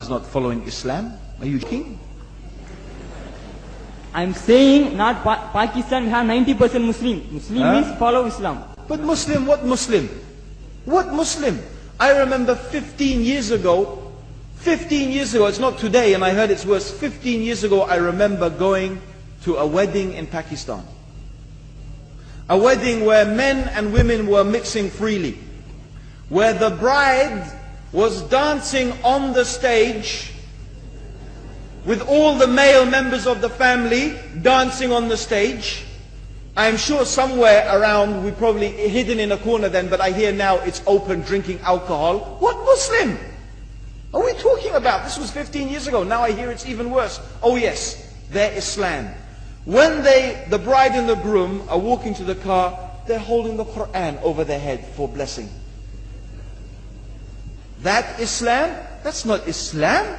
is not following Islam? Are you joking? I'm saying not Pakistan, we have 90% Muslim. Muslim means follow Islam. But Muslim, what Muslim? What Muslim? I remember 15 years ago, it's not today and I heard it's worse, 15 years ago I remember going to a wedding in Pakistan. A wedding where men and women were mixing freely. Where the bride was dancing on the stage with all the male members of the family dancing on the stage. I'm sure somewhere around, we probably hidden in a corner then, but I hear now it's open, drinking alcohol. What Muslim are we talking about? This was 15 years ago. Now I hear it's even worse. Oh yes, they're Islam. When the bride and the groom are walking to the car, they're holding the Quran over their head for blessing. That Islam? That's not Islam.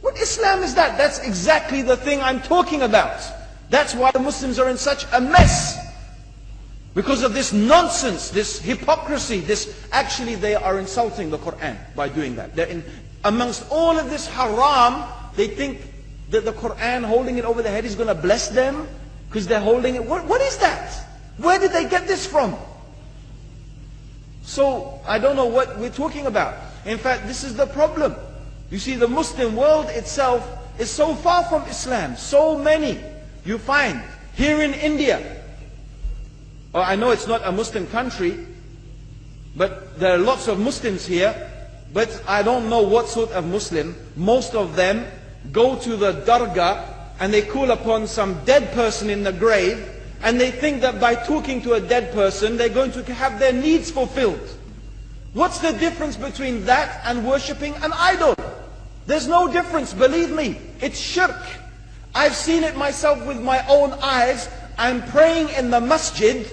What Islam is that? That's exactly the thing I'm talking about. That's why the Muslims are in such a mess. Because of this nonsense, this hypocrisy, actually they are insulting the Quran by doing that. Amongst all of this haram, they think that the Quran, holding it over their head, is going to bless them because they're holding it. What is that? Where did they get this from? So I don't know what we're talking about. In fact, this is the problem. You see, the Muslim world itself is so far from Islam. So many you find here in India. I know it's not a Muslim country, but there are lots of Muslims here. But I don't know what sort of Muslim. Most of them go to the dargah and they call upon some dead person in the grave, and they think that by talking to a dead person they're going to have their needs fulfilled. What's the difference between that and worshipping an idol? There's no difference, believe me. It's shirk. I've seen it myself with my own eyes. I'm praying in the masjid,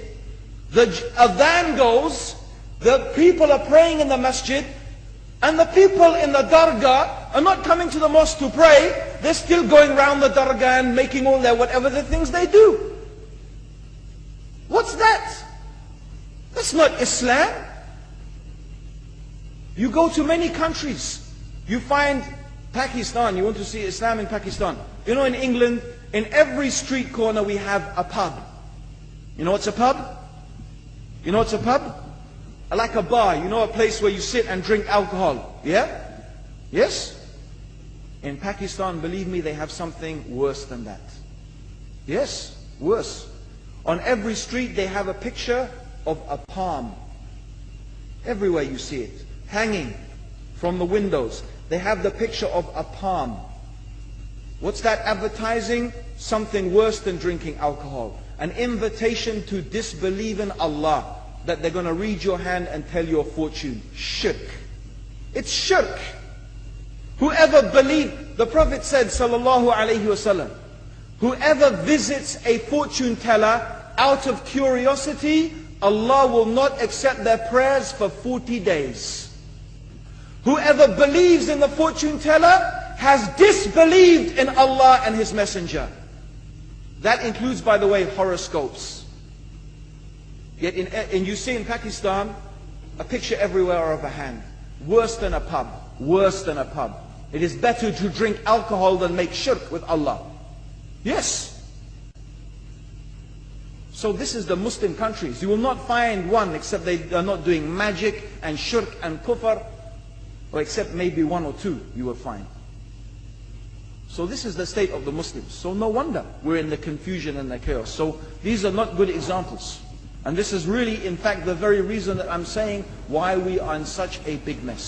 the adhan goes, the people are praying in the masjid, and the people in the dargah are not coming to the mosque to pray. They're still going around the dargah and making all their whatever the things they do. What's that? That's not Islam. You go to many countries, you find Pakistan, you want to see Islam in Pakistan. You know, in England, in every street corner we have a pub. You know what's a pub? You know what's a pub? Like a bar, you know, a place where you sit and drink alcohol. Yeah? Yes? In Pakistan, believe me, they have something worse than that. Yes, worse. On every street they have a picture of a palm. Everywhere you see it, hanging from the windows. They have the picture of a palm. What's that advertising? Something worse than drinking alcohol. An invitation to disbelieve in Allah. That they're going to read your hand and tell your fortune. Shirk. It's shirk. Whoever believed, the Prophet said, sallallahu alaihi wasallam, whoever visits a fortune teller out of curiosity, Allah will not accept their prayers for 40 days. Whoever believes in the fortune teller has disbelieved in Allah and His Messenger. That includes, by the way, horoscopes. Yet and you see in Pakistan a picture everywhere of a hand. Worse than a pub. Worse than a pub. It is better to drink alcohol than make shirk with Allah. Yes. So this is the Muslim countries. You will not find one except they are not doing magic and shirk and kufr, or except maybe one or two you will find. So this is the state of the Muslims. So no wonder we're in the confusion and the chaos. So these are not good examples. And this is really, in fact, the very reason that I'm saying why we are in such a big mess.